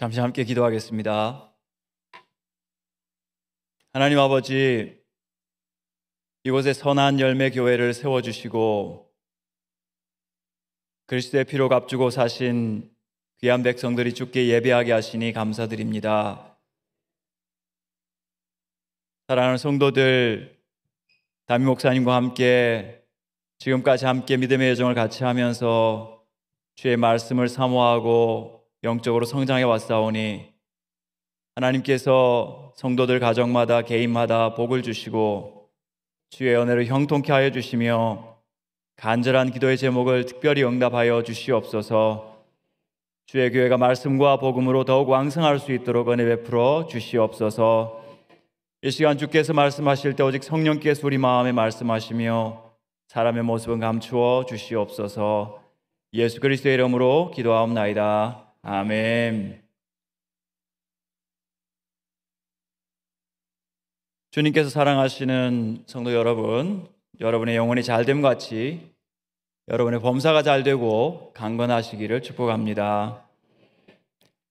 잠시 함께 기도하겠습니다. 하나님 아버지, 이곳에 선한 열매 교회를 세워주시고 그리스도의 피로 값주고 사신 귀한 백성들이 주께 예배하게 하시니 감사드립니다. 사랑하는 성도들, 담임 목사님과 함께 지금까지 함께 믿음의 여정을 같이 하면서 주의 말씀을 사모하고 영적으로 성장해 왔사오니 하나님께서 성도들 가정마다 개인마다 복을 주시고 주의 은혜를 형통케 하여 주시며 간절한 기도의 제목을 특별히 응답하여 주시옵소서. 주의 교회가 말씀과 복음으로 더욱 왕성할 수 있도록 은혜 베풀어 주시옵소서. 이 시간 주께서 말씀하실 때 오직 성령께서 우리 마음에 말씀하시며 사람의 모습은 감추어 주시옵소서. 예수 그리스도의 이름으로 기도하옵나이다. 아멘. 주님께서 사랑하시는 성도 여러분, 여러분의 영혼이 잘됨 같이 여러분의 범사가 잘되고 강건하시기를 축복합니다.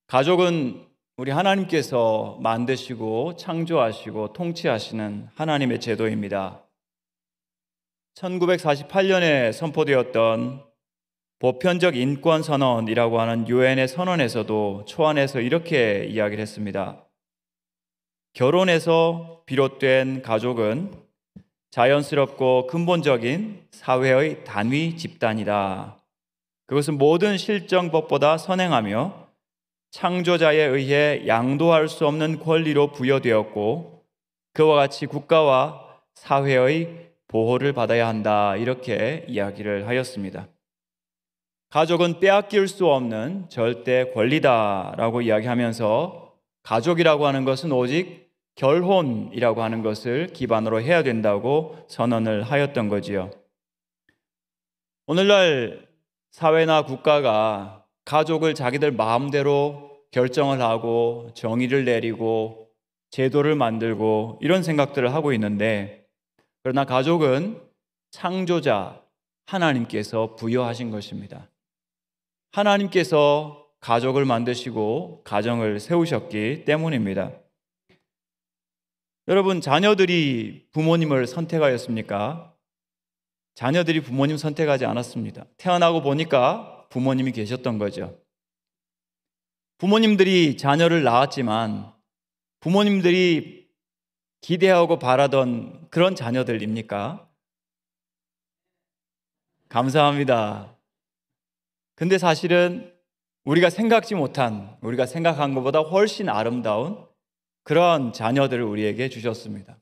가족은 우리 하나님께서 만드시고 창조하시고 통치하시는 하나님의 제도입니다. 1948년에 선포되었던 보편적 인권 선언이라고 하는 유엔의 선언에서도 초안에서 이렇게 이야기를 했습니다. 결혼에서 비롯된 가족은 자연스럽고 근본적인 사회의 단위 집단이다. 그것은 모든 실정법보다 선행하며 창조자에 의해 양도할 수 없는 권리로 부여되었고 그와 같이 국가와 사회의 보호를 받아야 한다. 이렇게 이야기를 하였습니다. 가족은 빼앗길 수 없는 절대 권리다라고 이야기하면서 가족이라고 하는 것은 오직 결혼이라고 하는 것을 기반으로 해야 된다고 선언을 하였던 거지요. 오늘날 사회나 국가가 가족을 자기들 마음대로 결정을 하고 정의를 내리고 제도를 만들고 이런 생각들을 하고 있는데, 그러나 가족은 창조자 하나님께서 부여하신 것입니다. 하나님께서 가족을 만드시고 가정을 세우셨기 때문입니다. 여러분, 자녀들이 부모님을 선택하였습니까? 자녀들이 부모님 선택하지 않았습니다. 태어나고 보니까 부모님이 계셨던 거죠. 부모님들이 자녀를 낳았지만 부모님들이 기대하고 바라던 그런 자녀들입니까? 감사합니다. 근데 사실은 우리가 생각지 못한, 우리가 생각한 것보다 훨씬 아름다운 그런 자녀들을 우리에게 주셨습니다.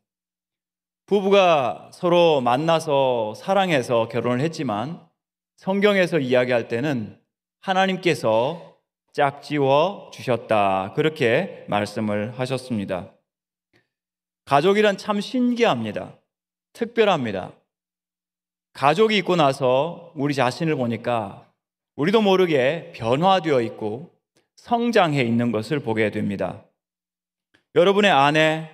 부부가 서로 만나서 사랑해서 결혼을 했지만 성경에서 이야기할 때는 하나님께서 짝지어 주셨다, 그렇게 말씀을 하셨습니다. 가족이란 참 신기합니다. 특별합니다. 가족이 있고 나서 우리 자신을 보니까 우리도 모르게 변화되어 있고 성장해 있는 것을 보게 됩니다. 여러분의 아내,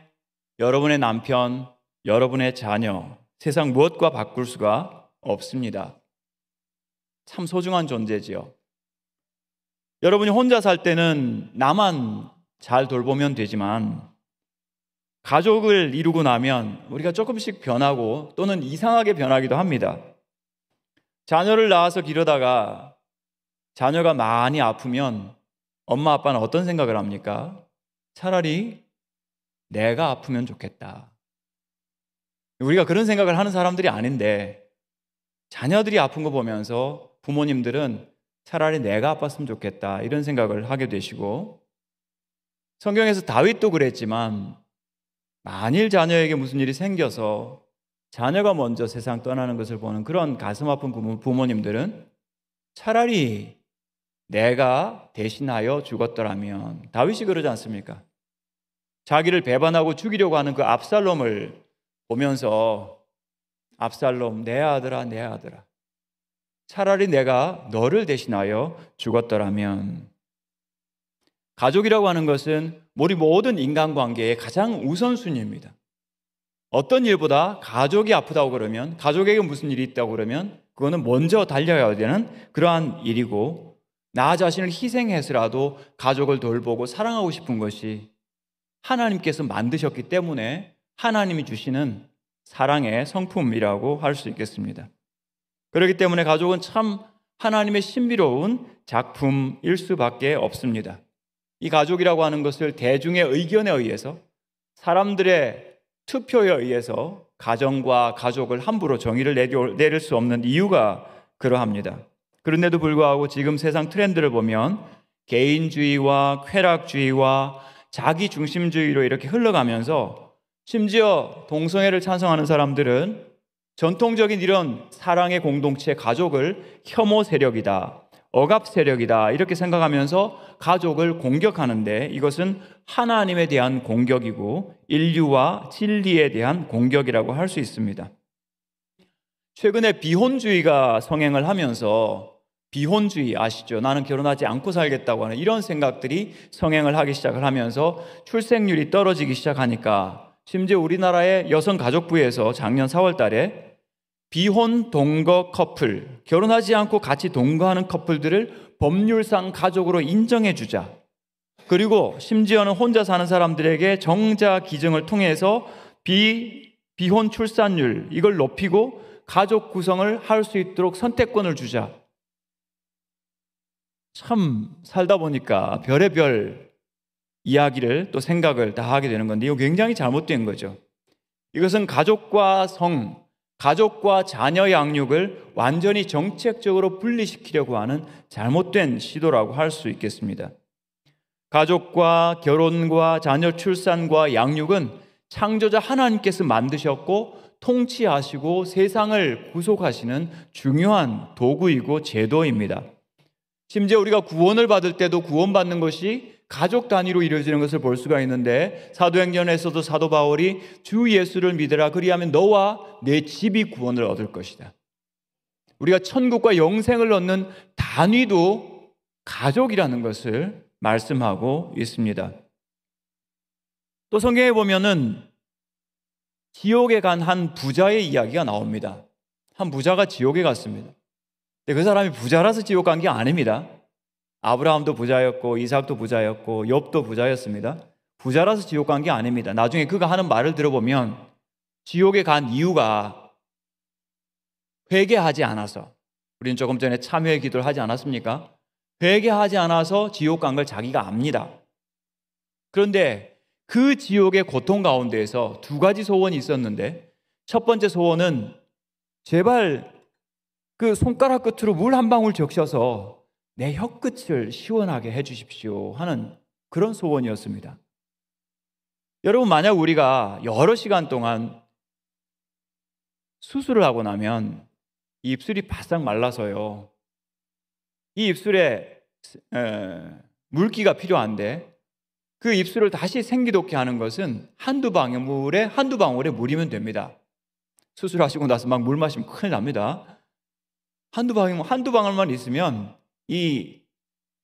여러분의 남편, 여러분의 자녀, 세상 무엇과 바꿀 수가 없습니다. 참 소중한 존재지요. 여러분이 혼자 살 때는 나만 잘 돌보면 되지만 가족을 이루고 나면 우리가 조금씩 변하고 또는 이상하게 변하기도 합니다. 자녀를 낳아서 기르다가 자녀가 많이 아프면 엄마 아빠는 어떤 생각을 합니까? 차라리 내가 아프면 좋겠다. 우리가 그런 생각을 하는 사람들이 아닌데 자녀들이 아픈 거 보면서 부모님들은 차라리 내가 아팠으면 좋겠다, 이런 생각을 하게 되시고, 성경에서 다윗도 그랬지만 만일 자녀에게 무슨 일이 생겨서 자녀가 먼저 세상 떠나는 것을 보는 그런 가슴 아픈 부모님들은 차라리 내가 대신하여 죽었더라면, 다윗이 그러지 않습니까? 자기를 배반하고 죽이려고 하는 그 압살롬을 보면서 압살롬, 내 아들아, 내 아들아, 차라리 내가 너를 대신하여 죽었더라면. 가족이라고 하는 것은 우리 모든 인간관계의 가장 우선순위입니다. 어떤 일보다 가족이 아프다고 그러면, 가족에게 무슨 일이 있다고 그러면 그거는 먼저 달려야 되는 그러한 일이고, 나 자신을 희생해서라도 가족을 돌보고 사랑하고 싶은 것이 하나님께서 만드셨기 때문에 하나님이 주시는 사랑의 성품이라고 할 수 있겠습니다. 그렇기 때문에 가족은 참 하나님의 신비로운 작품일 수밖에 없습니다. 이 가족이라고 하는 것을 대중의 의견에 의해서, 사람들의 투표에 의해서 가정과 가족을 함부로 정의를 내릴 수 없는 이유가 그러합니다. 그런데도 불구하고 지금 세상 트렌드를 보면 개인주의와 쾌락주의와 자기중심주의로 이렇게 흘러가면서, 심지어 동성애를 찬성하는 사람들은 전통적인 이런 사랑의 공동체 가족을 혐오 세력이다, 억압 세력이다 이렇게 생각하면서 가족을 공격하는데, 이것은 하나님에 대한 공격이고 인류와 진리에 대한 공격이라고 할 수 있습니다. 최근에 비혼주의가 성행을 하면서, 비혼주의 아시죠? 나는 결혼하지 않고 살겠다고 하는 이런 생각들이 성행을 하기 시작을 하면서 출생률이 떨어지기 시작하니까, 심지어 우리나라의 여성가족부에서 작년 4월 달에 비혼 동거 커플, 결혼하지 않고 같이 동거하는 커플들을 법률상 가족으로 인정해 주자. 그리고 심지어는 혼자 사는 사람들에게 정자 기증을 통해서 비혼 출산율 이걸 높이고 가족 구성을 할 수 있도록 선택권을 주자. 참 살다 보니까 별의별 이야기를 또 생각을 다 하게 되는 건데, 이거 굉장히 잘못된 거죠. 이것은 가족과 가족과 자녀 양육을 완전히 정책적으로 분리시키려고 하는 잘못된 시도라고 할 수 있겠습니다. 가족과 결혼과 자녀 출산과 양육은 창조자 하나님께서 만드셨고 통치하시고 세상을 구속하시는 중요한 도구이고 제도입니다. 심지어 우리가 구원을 받을 때도 구원받는 것이 가족 단위로 이루어지는 것을 볼 수가 있는데, 사도행전에서도 사도 바울이 주 예수를 믿으라, 그리하면 너와 내 집이 구원을 얻을 것이다. 우리가 천국과 영생을 얻는 단위도 가족이라는 것을 말씀하고 있습니다. 또 성경에 보면은 지옥에 간 한 부자의 이야기가 나옵니다. 한 부자가 지옥에 갔습니다. 근데 그 사람이 부자라서 지옥 간 게 아닙니다. 아브라함도 부자였고 이삭도 부자였고 욥도 부자였습니다. 부자라서 지옥 간 게 아닙니다. 나중에 그가 하는 말을 들어보면 지옥에 간 이유가 회개하지 않아서, 우리는 조금 전에 참회의 기도를 하지 않았습니까? 회개하지 않아서 지옥 간 걸 자기가 압니다. 그런데 그 지옥의 고통 가운데에서 두 가지 소원이 있었는데, 첫 번째 소원은 제발 그 손가락 끝으로 물 한 방울 적셔서 내 혀끝을 시원하게 해 주십시오 하는 그런 소원이었습니다. 여러분, 만약 우리가 여러 시간 동안 수술을 하고 나면 이 입술이 바싹 말라서요, 이 입술에 물기가 필요한데 그 입술을 다시 생기돋게 하는 것은 한두 방울에 물이면 됩니다. 수술하시고 나서 막 물 마시면 큰일 납니다. 한두 방울만 있으면 이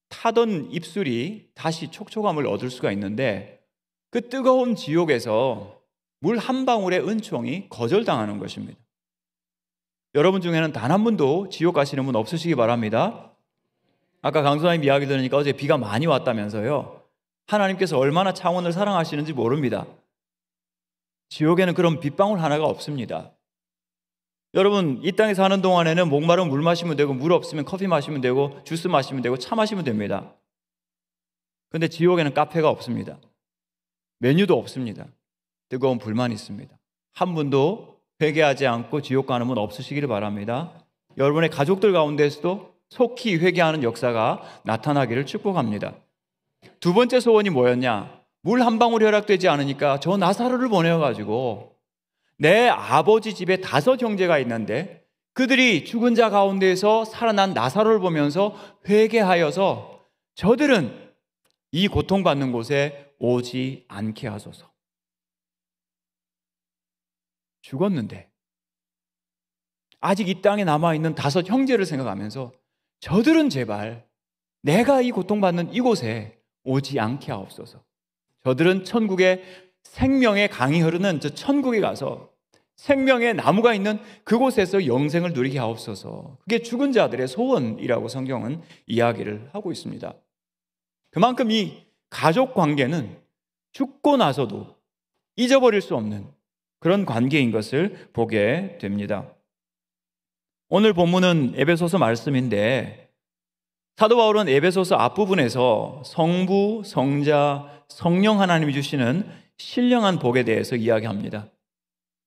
타던 입술이 다시 촉촉함을 얻을 수가 있는데, 그 뜨거운 지옥에서 물 한 방울의 은총이 거절당하는 것입니다. 여러분 중에는 단 한 분도 지옥 가시는 분 없으시기 바랍니다. 아까 강수사님 이야기 들으니까 어제 비가 많이 왔다면서요. 하나님께서 얼마나 창원을 사랑하시는지 모릅니다. 지옥에는 그런 빗방울 하나가 없습니다. 여러분, 이 땅에 사는 동안에는 목마르면 물 마시면 되고, 물 없으면 커피 마시면 되고, 주스 마시면 되고, 차 마시면 됩니다. 그런데 지옥에는 카페가 없습니다. 메뉴도 없습니다. 뜨거운 불만 있습니다. 한 분도 회개하지 않고 지옥 가는 분 없으시기를 바랍니다. 여러분의 가족들 가운데서도 속히 회개하는 역사가 나타나기를 축복합니다. 두 번째 소원이 뭐였냐? 물 한 방울이 허락되지 않으니까 저 나사로를 보내가지고 내 아버지 집에 5 형제가 있는데 그들이 죽은 자 가운데에서 살아난 나사로를 보면서 회개하여서 저들은 이 고통받는 곳에 오지 않게 하소서. 죽었는데 아직 이 땅에 남아있는 5 형제를 생각하면서 저들은 제발 내가 이 고통받는 이곳에 오지 않게 하옵소서. 저들은 천국의 생명의 강이 흐르는 저 천국에 가서 생명의 나무가 있는 그곳에서 영생을 누리게 하옵소서. 그게 죽은 자들의 소원이라고 성경은 이야기를 하고 있습니다. 그만큼 이 가족 관계는 죽고 나서도 잊어버릴 수 없는 그런 관계인 것을 보게 됩니다. 오늘 본문은 에베소서 말씀인데 사도 바울은 에베소서 앞부분에서 성부, 성자, 성령 하나님이 주시는 신령한 복에 대해서 이야기합니다.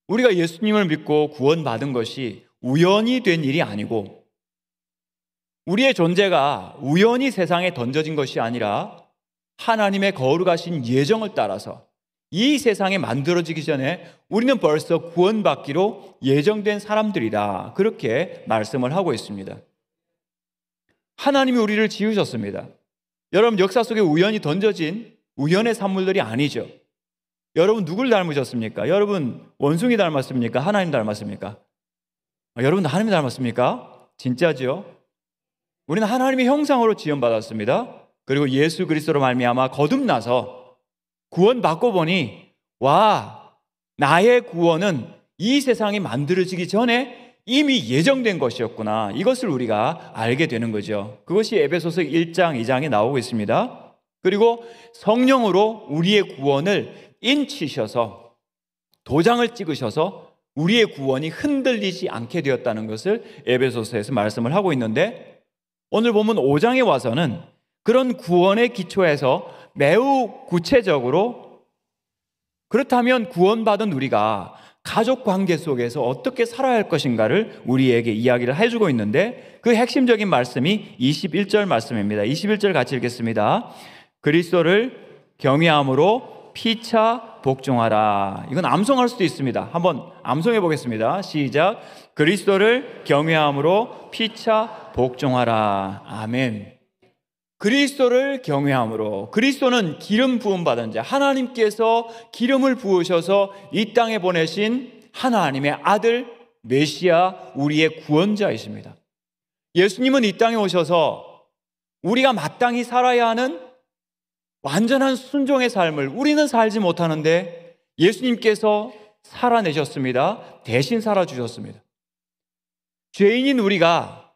우리가 예수님을 믿고 구원받은 것이 우연히 된 일이 아니고 우리의 존재가 우연히 세상에 던져진 것이 아니라 하나님의 거룩하신 예정을 따라서 이 세상에 만들어지기 전에 우리는 벌써 구원받기로 예정된 사람들이다. 그렇게 말씀을 하고 있습니다. 하나님이 우리를 지으셨습니다. 여러분, 역사 속에 우연히 던져진 우연의 산물들이 아니죠. 여러분, 누굴 닮으셨습니까? 여러분, 원숭이 닮았습니까? 하나님 닮았습니까? 여러분, 하나님 닮았습니까? 진짜죠? 우리는 하나님의 형상으로 지음받았습니다. 그리고 예수 그리스도로 말미암아 거듭나서 구원받고 보니 와, 나의 구원은 이 세상이 만들어지기 전에 이미 예정된 것이었구나. 이것을 우리가 알게 되는 거죠. 그것이 에베소서 1장, 2장에 나오고 있습니다. 그리고 성령으로 우리의 구원을 인치셔서 도장을 찍으셔서 우리의 구원이 흔들리지 않게 되었다는 것을 에베소서에서 말씀을 하고 있는데 오늘 보면 5장에 와서는 그런 구원의 기초에서 매우 구체적으로 그렇다면 구원받은 우리가 가족 관계 속에서 어떻게 살아야 할 것인가를 우리에게 이야기를 해주고 있는데 그 핵심적인 말씀이 21절 말씀입니다. 21절 같이 읽겠습니다. 그리스도를 경외함으로 피차 복종하라. 이건 암송할 수도 있습니다. 한번 암송해 보겠습니다. 시작. 그리스도를 경외함으로 피차 복종하라. 아멘. 그리스도를 경외함으로, 그리스도는 기름 부음 받은 자, 하나님께서 기름을 부으셔서 이 땅에 보내신 하나님의 아들 메시아, 우리의 구원자이십니다. 예수님은 이 땅에 오셔서 우리가 마땅히 살아야 하는 완전한 순종의 삶을 우리는 살지 못하는데 예수님께서 살아내셨습니다. 대신 살아주셨습니다. 죄인인 우리가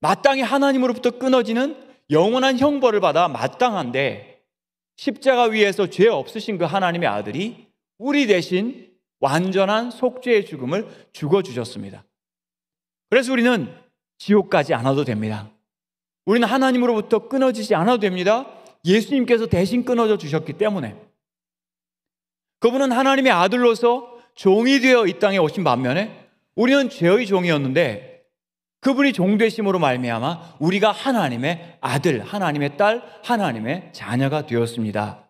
마땅히 하나님으로부터 끊어지는 영원한 형벌을 받아 마땅한데 십자가 위에서 죄 없으신 그 하나님의 아들이 우리 대신 완전한 속죄의 죽음을 죽어주셨습니다. 그래서 우리는 지옥 가지 않아도 됩니다. 우리는 하나님으로부터 끊어지지 않아도 됩니다. 예수님께서 대신 끊어져 주셨기 때문에. 그분은 하나님의 아들로서 종이 되어 이 땅에 오신 반면에 우리는 죄의 종이었는데 그분이 종되심으로 말미암아 우리가 하나님의 아들, 하나님의 딸, 하나님의 자녀가 되었습니다.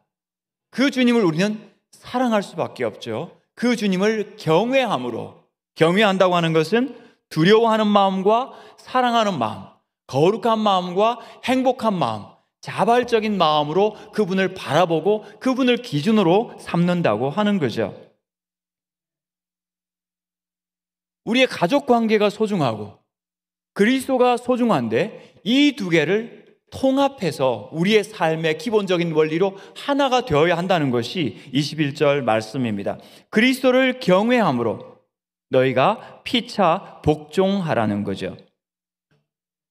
그 주님을 우리는 사랑할 수밖에 없죠. 그 주님을 경외함으로, 경외한다고 하는 것은 두려워하는 마음과 사랑하는 마음, 거룩한 마음과 행복한 마음, 자발적인 마음으로 그분을 바라보고 그분을 기준으로 삼는다고 하는 거죠. 우리의 가족 관계가 소중하고 그리스도가 소중한데 이 두 개를 통합해서 우리의 삶의 기본적인 원리로 하나가 되어야 한다는 것이 21절 말씀입니다. 그리스도를 경외함으로 너희가 피차 복종하라는 거죠.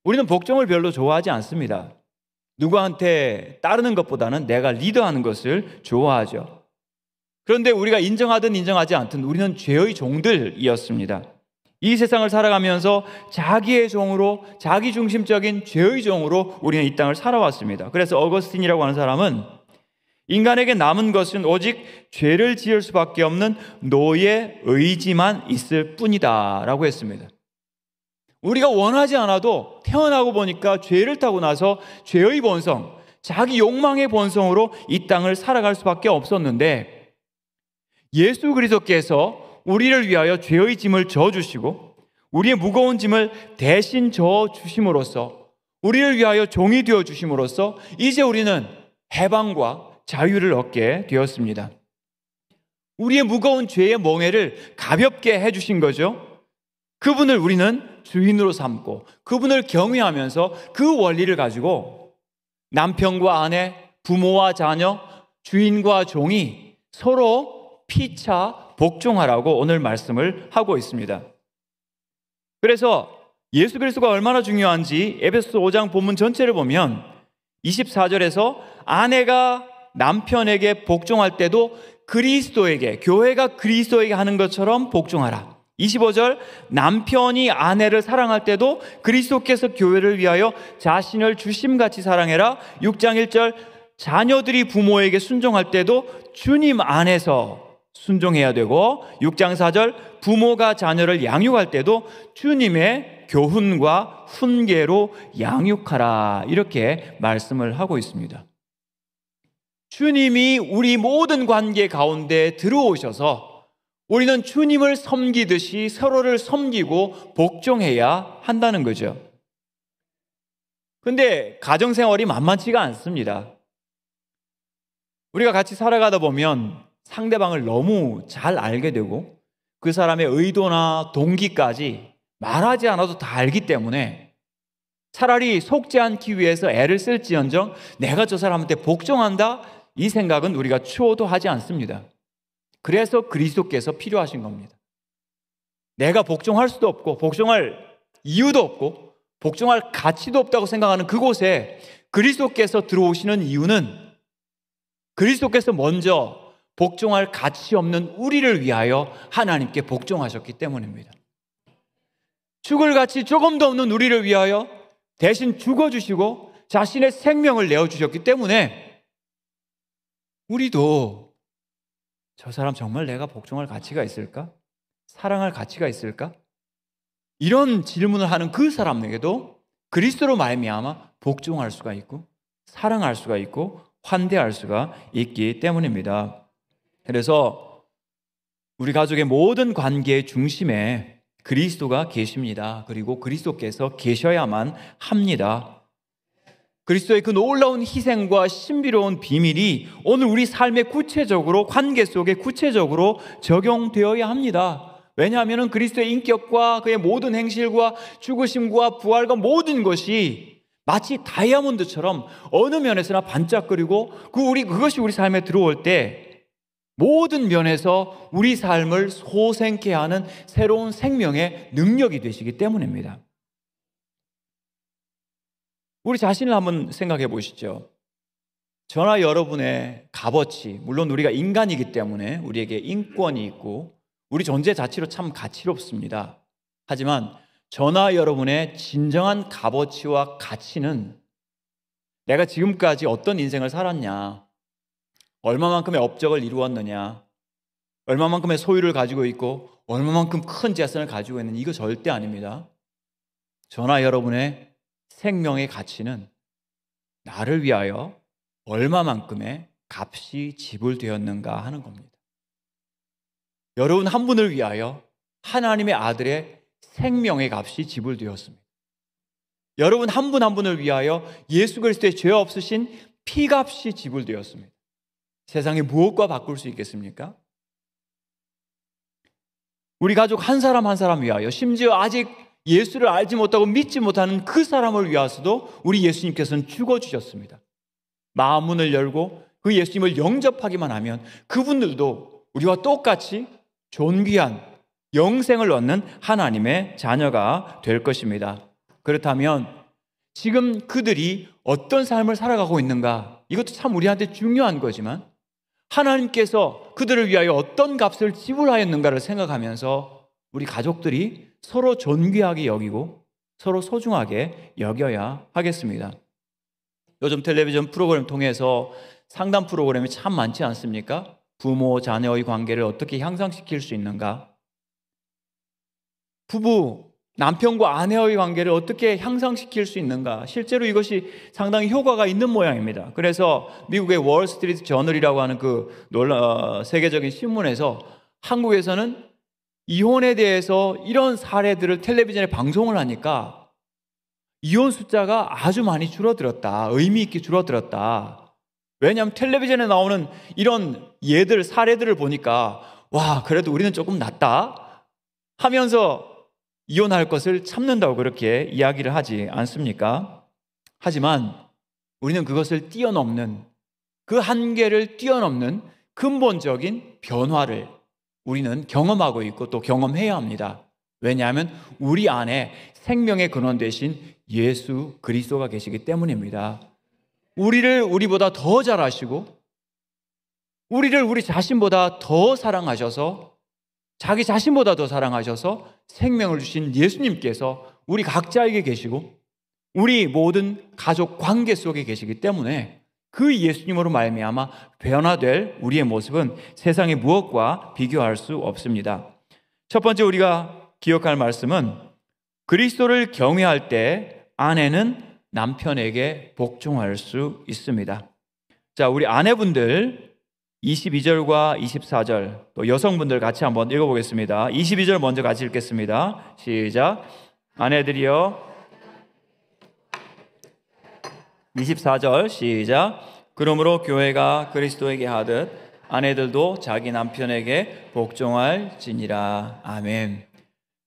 우리는 복종을 별로 좋아하지 않습니다. 누구한테 따르는 것보다는 내가 리더하는 것을 좋아하죠. 그런데 우리가 인정하든 인정하지 않든 우리는 죄의 종들이었습니다. 이 세상을 살아가면서 자기의 종으로, 자기 중심적인 죄의 종으로 우리는 이 땅을 살아왔습니다. 그래서 어거스틴이라고 하는 사람은 인간에게 남은 것은 오직 죄를 지을 수밖에 없는 노예 의지만 있을 뿐이다 라고 했습니다. 우리가 원하지 않아도 태어나고 보니까 죄를 타고 나서 죄의 본성, 자기 욕망의 본성으로 이 땅을 살아갈 수밖에 없었는데 예수 그리스도께서 우리를 위하여 죄의 짐을 져주시고 우리의 무거운 짐을 대신 져주심으로써 우리를 위하여 종이 되어주심으로써 이제 우리는 해방과 자유를 얻게 되었습니다. 우리의 무거운 죄의 멍에를 가볍게 해주신 거죠. 그분을 우리는 주인으로 삼고 그분을 경외하면서 그 원리를 가지고 남편과 아내, 부모와 자녀, 주인과 종이 서로 피차 복종하라고 오늘 말씀을 하고 있습니다. 그래서 예수 그리스도가 얼마나 중요한지 에베소서 5장 본문 전체를 보면 24절에서 아내가 남편에게 복종할 때도 그리스도에게, 교회가 그리스도에게 하는 것처럼 복종하라. 25절, 남편이 아내를 사랑할 때도 그리스도께서 교회를 위하여 자신을 주심같이 사랑해라. 6장 1절, 자녀들이 부모에게 순종할 때도 주님 안에서 순종해야 되고, 6장 4절, 부모가 자녀를 양육할 때도 주님의 교훈과 훈계로 양육하라. 이렇게 말씀을 하고 있습니다. 주님이 우리 모든 관계 가운데 들어오셔서 우리는 주님을 섬기듯이 서로를 섬기고 복종해야 한다는 거죠. 근데 가정생활이 만만치가 않습니다. 우리가 같이 살아가다 보면 상대방을 너무 잘 알게 되고 그 사람의 의도나 동기까지 말하지 않아도 다 알기 때문에 차라리 속지 않기 위해서 애를 쓸지언정 내가 저 사람한테 복종한다, 이 생각은 우리가 추호도 하지 않습니다. 그래서 그리스도께서 필요하신 겁니다. 내가 복종할 수도 없고 복종할 이유도 없고 복종할 가치도 없다고 생각하는 그곳에 그리스도께서 들어오시는 이유는 그리스도께서 먼저 복종할 가치 없는 우리를 위하여 하나님께 복종하셨기 때문입니다. 죽을 가치 조금도 없는 우리를 위하여 대신 죽어주시고 자신의 생명을 내어주셨기 때문에 우리도 저 사람 정말 내가 복종할 가치가 있을까? 사랑할 가치가 있을까? 이런 질문을 하는 그 사람에게도 그리스도로 말미암아 복종할 수가 있고 사랑할 수가 있고 환대할 수가 있기 때문입니다. 그래서 우리 가족의 모든 관계의 중심에 그리스도가 계십니다. 그리고 그리스도께서 계셔야만 합니다. 그리스도의 그 놀라운 희생과 신비로운 비밀이 오늘 우리 삶에 구체적으로, 관계 속에 구체적으로 적용되어야 합니다. 왜냐하면 그리스도의 인격과 그의 모든 행실과 죽으심과 부활과 모든 것이 마치 다이아몬드처럼 어느 면에서나 반짝거리고 그것이 우리 삶에 들어올 때 모든 면에서 우리 삶을 소생케 하는 새로운 생명의 능력이 되시기 때문입니다. 우리 자신을 한번 생각해 보시죠. 저나 여러분의 값어치, 물론 우리가 인간이기 때문에 우리에게 인권이 있고 우리 존재 자체로 참 가치롭습니다. 하지만 저나 여러분의 진정한 값어치와 가치는 내가 지금까지 어떤 인생을 살았냐, 얼마만큼의 업적을 이루었느냐, 얼마만큼의 소유를 가지고 있고 얼마만큼 큰 재산을 가지고 있는, 이거 절대 아닙니다. 저나 여러분의 생명의 가치는 나를 위하여 얼마만큼의 값이 지불되었는가 하는 겁니다. 여러분 한 분을 위하여 하나님의 아들의 생명의 값이 지불되었습니다. 여러분 한 분 한 분을 위하여 예수 그리스도의 죄 없으신 피값이 지불되었습니다. 세상에 무엇과 바꿀 수 있겠습니까? 우리 가족 한 사람 한 사람 위하여, 심지어 아직 예수를 알지 못하고 믿지 못하는 그 사람을 위해서도 우리 예수님께서는 죽어주셨습니다. 마음문을 열고 그 예수님을 영접하기만 하면 그분들도 우리와 똑같이 존귀한 영생을 얻는 하나님의 자녀가 될 것입니다. 그렇다면 지금 그들이 어떤 삶을 살아가고 있는가, 이것도 참 우리한테 중요한 거지만 하나님께서 그들을 위하여 어떤 값을 지불하였는가를 생각하면서 우리 가족들이 서로 존귀하게 여기고 서로 소중하게 여겨야 하겠습니다. 요즘 텔레비전 프로그램 통해서 상담 프로그램이 참 많지 않습니까? 부모, 자녀의 관계를 어떻게 향상시킬 수 있는가? 부부, 남편과 아내의 관계를 어떻게 향상시킬 수 있는가? 실제로 이것이 상당히 효과가 있는 모양입니다. 그래서 미국의 월스트리트 저널이라고 하는 세계적인 신문에서 한국에서는 이혼에 대해서 이런 사례들을 텔레비전에 방송을 하니까 이혼 숫자가 아주 많이 줄어들었다, 의미 있게 줄어들었다. 왜냐하면 텔레비전에 나오는 이런 예들, 사례들을 보니까 와, 그래도 우리는 조금 낫다 하면서 이혼할 것을 참는다고 그렇게 이야기를 하지 않습니까? 하지만 우리는 그것을 뛰어넘는, 그 한계를 뛰어넘는 근본적인 변화를, 우리는 경험하고 있고 또 경험해야 합니다. 왜냐하면 우리 안에 생명의 근원 되신 예수 그리스도가 계시기 때문입니다. 우리를 우리보다 더 잘 아시고 우리를 우리 자신보다 더 사랑하셔서 자기 자신보다 더 사랑하셔서 생명을 주신 예수님께서 우리 각자에게 계시고 우리 모든 가족 관계 속에 계시기 때문에 그 예수님으로 말미암아 변화될 우리의 모습은 세상의 무엇과 비교할 수 없습니다. 첫 번째 우리가 기억할 말씀은 그리스도를 경외할 때 아내는 남편에게 복종할 수 있습니다. 자, 우리 아내분들 22절과 24절 또 여성분들 같이 한번 읽어보겠습니다. 22절 먼저 같이 읽겠습니다. 시작. 아내들이여 24절 시작. 그러므로 교회가 그리스도에게 하듯 아내들도 자기 남편에게 복종할지니라. 아멘.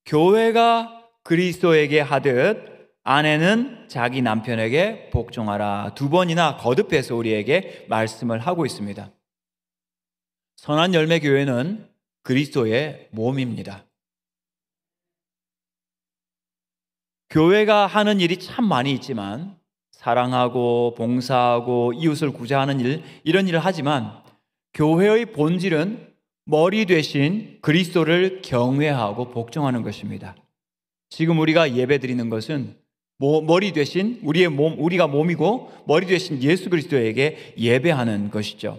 교회가 그리스도에게 하듯 아내는 자기 남편에게 복종하라. 두 번이나 거듭해서 우리에게 말씀을 하고 있습니다. 선한 열매 교회는 그리스도의 몸입니다. 교회가 하는 일이 참 많이 있지만 사랑하고 봉사하고 이웃을 구제하는 일, 이런 일을 하지만 교회의 본질은 머리 되신 그리스도를 경외하고 복종하는 것입니다. 지금 우리가 예배드리는 것은 머리 되신 우리의 몸, 우리가 몸이고 머리 되신 예수 그리스도에게 예배하는 것이죠.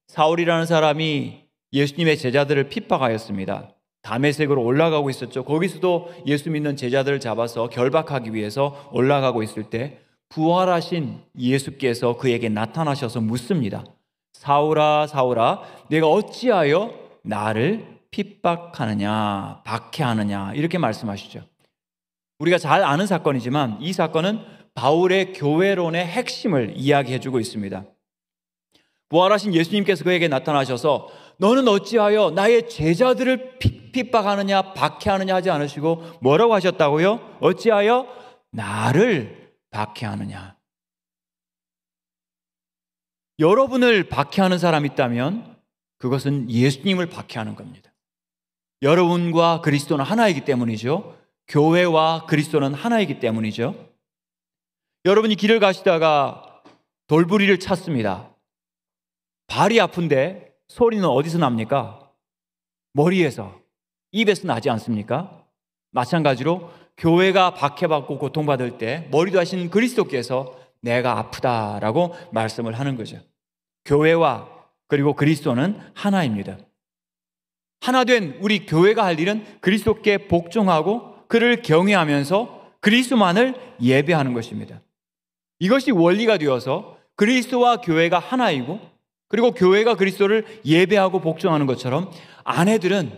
사울이라는 사람이 예수님의 제자들을 핍박하였습니다. 다메섹으로 올라가고 있었죠. 거기서도 예수 믿는 제자들을 잡아서 결박하기 위해서 올라가고 있을 때 부활하신 예수께서 그에게 나타나셔서 묻습니다. 사울아 사울아 내가 어찌하여 나를 핍박하느냐 박해하느냐 이렇게 말씀하시죠. 우리가 잘 아는 사건이지만 이 사건은 바울의 교회론의 핵심을 이야기해주고 있습니다. 부활하신 예수님께서 그에게 나타나셔서 너는 어찌하여 나의 제자들을 핍박하느냐 박해하느냐 하지 않으시고 뭐라고 하셨다고요? 어찌하여 나를 박해하느냐. 여러분을 박해하는 사람이 있다면 그것은 예수님을 박해하는 겁니다. 여러분과 그리스도는 하나이기 때문이죠. 교회와 그리스도는 하나이기 때문이죠. 여러분이 길을 가시다가 돌부리를 찾습니다. 발이 아픈데 소리는 어디서 납니까? 머리에서, 입에서 나지 않습니까? 마찬가지로 교회가 박해받고 고통받을 때 머리도 하신 그리스도께서 내가 아프다라고 말씀을 하는 거죠. 교회와 그리고 그리스도는 하나입니다. 하나 된 우리 교회가 할 일은 그리스도께 복종하고 그를 경외하면서 그리스도만을 예배하는 것입니다. 이것이 원리가 되어서 그리스도와 교회가 하나이고 그리고 교회가 그리스도를 예배하고 복종하는 것처럼 아내들은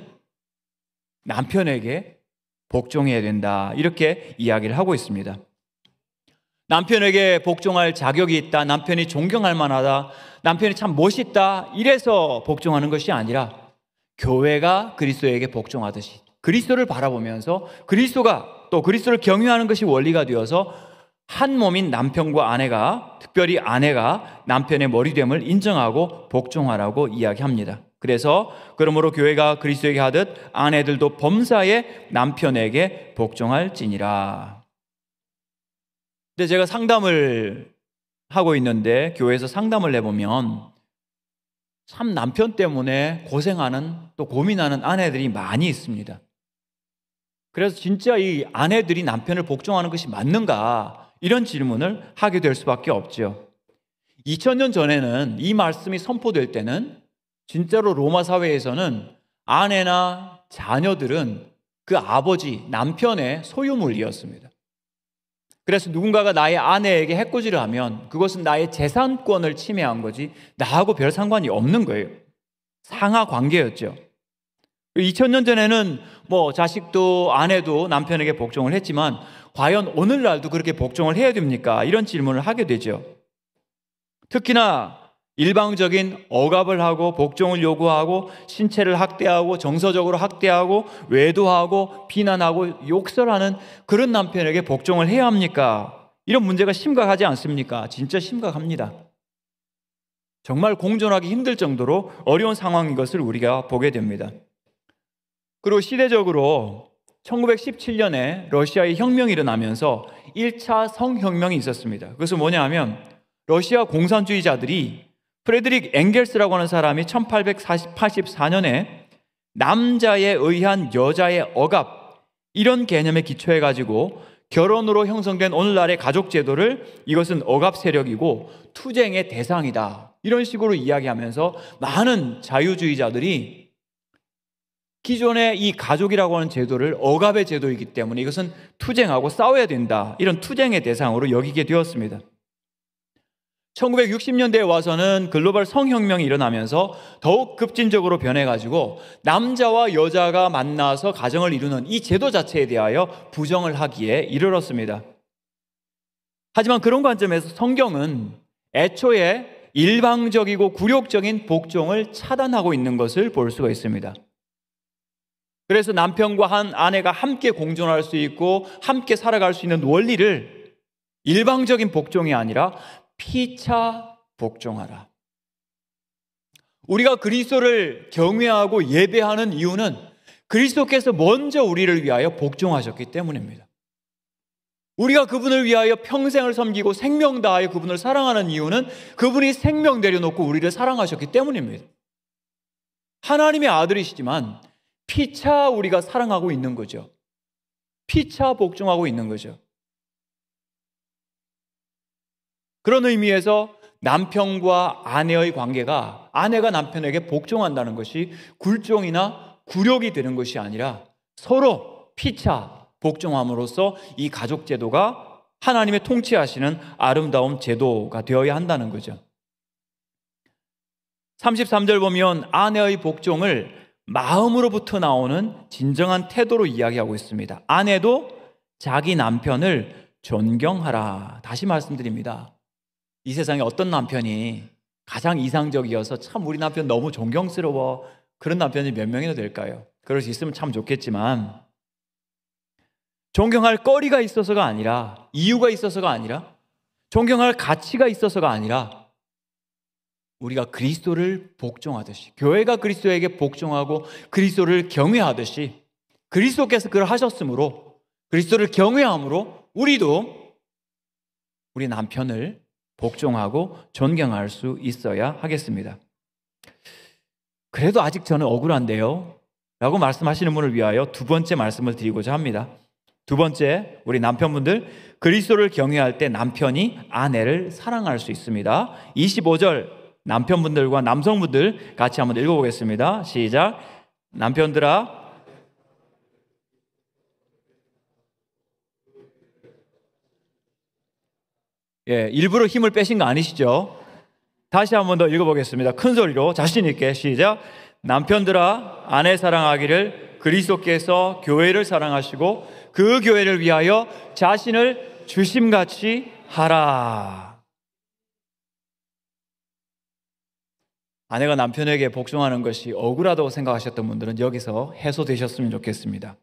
남편에게 복종해야 된다. 이렇게 이야기를 하고 있습니다. 남편에게 복종할 자격이 있다. 남편이 존경할 만하다. 남편이 참 멋있다. 이래서 복종하는 것이 아니라 교회가 그리스도에게 복종하듯이 그리스도를 바라보면서 그리스도가 또 그리스도를 경외하는 것이 원리가 되어서 한 몸인 남편과 아내가 특별히 아내가 남편의 머리됨을 인정하고 복종하라고 이야기합니다. 그래서 그러므로 교회가 그리스도에게 하듯 아내들도 범사에 남편에게 복종할지니라. 근데 제가 상담을 하고 있는데 교회에서 상담을 해보면 참 남편 때문에 고생하는 또 고민하는 아내들이 많이 있습니다. 그래서 진짜 이 아내들이 남편을 복종하는 것이 맞는가 이런 질문을 하게 될 수밖에 없죠. 2000년 전에는 이 말씀이 선포될 때는 진짜로 로마 사회에서는 아내나 자녀들은 그 아버지, 남편의 소유물이었습니다. 그래서 누군가가 나의 아내에게 해코지를 하면 그것은 나의 재산권을 침해한 거지 나하고 별 상관이 없는 거예요. 상하 관계였죠. 2000년 전에는 자식도 아내도 남편에게 복종을 했지만 과연 오늘날도 그렇게 복종을 해야 됩니까? 이런 질문을 하게 되죠. 특히나 일방적인 억압을 하고 복종을 요구하고 신체를 학대하고 정서적으로 학대하고 외도하고 비난하고 욕설하는 그런 남편에게 복종을 해야 합니까? 이런 문제가 심각하지 않습니까? 진짜 심각합니다. 정말 공존하기 힘들 정도로 어려운 상황인 것을 우리가 보게 됩니다. 그리고 시대적으로 1917년에 러시아의 혁명이 일어나면서 1차 성혁명이 있었습니다. 그것은 뭐냐 하면 러시아 공산주의자들이 프레드릭 엥겔스라고 하는 사람이 1884년에 남자에 의한 여자의 억압, 이런 개념에 기초해 가지고 결혼으로 형성된 오늘날의 가족 제도를 이것은 억압 세력이고 투쟁의 대상이다, 이런 식으로 이야기하면서 많은 자유주의자들이 기존의 이 가족이라고 하는 제도를 억압의 제도이기 때문에 이것은 투쟁하고 싸워야 된다, 이런 투쟁의 대상으로 여기게 되었습니다. 1960년대에 와서는 글로벌 성혁명이 일어나면서 더욱 급진적으로 변해가지고 남자와 여자가 만나서 가정을 이루는 이 제도 자체에 대하여 부정을 하기에 이르렀습니다. 하지만 그런 관점에서 성경은 애초에 일방적이고 굴욕적인 복종을 차단하고 있는 것을 볼 수가 있습니다. 그래서 남편과 한 아내가 함께 공존할 수 있고 함께 살아갈 수 있는 원리를 일방적인 복종이 아니라 피차 복종하라. 우리가 그리스도를 경외하고 예배하는 이유는 그리스도께서 먼저 우리를 위하여 복종하셨기 때문입니다. 우리가 그분을 위하여 평생을 섬기고 생명 다하여 그분을 사랑하는 이유는 그분이 생명 내려놓고 우리를 사랑하셨기 때문입니다. 하나님의 아들이시지만 피차 우리가 사랑하고 있는 거죠. 피차 복종하고 있는 거죠. 그런 의미에서 남편과 아내의 관계가 아내가 남편에게 복종한다는 것이 굴종이나 굴욕이 되는 것이 아니라 서로 피차 복종함으로써 이 가족 제도가 하나님의 통치하시는 아름다운 제도가 되어야 한다는 거죠. 33절 보면 아내의 복종을 마음으로부터 나오는 진정한 태도로 이야기하고 있습니다. 아내도 자기 남편을 존경하라. 다시 말씀드립니다. 이 세상에 어떤 남편이 가장 이상적이어서 참 우리 남편 너무 존경스러워, 그런 남편이 몇 명이나 될까요? 그럴 수 있으면 참 좋겠지만 존경할 거리가 있어서가 아니라, 이유가 있어서가 아니라, 존경할 가치가 있어서가 아니라 우리가 그리스도를 복종하듯이, 교회가 그리스도에게 복종하고 그리스도를 경외하듯이 그리스도께서 그걸 하셨으므로, 그리스도를 경외함으로 우리도 우리 남편을 복종하고 존경할 수 있어야 하겠습니다. 그래도 아직 저는 억울한데요 라고 말씀하시는 분을 위하여 두 번째 말씀을 드리고자 합니다. 두 번째, 우리 남편분들, 그리스도를 경외할 때 남편이 아내를 사랑할 수 있습니다. 25절 남편분들과 남성분들 같이 한번 읽어보겠습니다. 시작. 남편들아, 일부러 힘을 빼신 거 아니시죠? 다시 한번 더 읽어보겠습니다. 큰 소리로 자신 있게 시작. 남편들아, 아내 사랑하기를 그리스도께서 교회를 사랑하시고 그 교회를 위하여 자신을 주심같이 하라. 아내가 남편에게 복종하는 것이 억울하다고 생각하셨던 분들은 여기서 해소되셨으면 좋겠습니다.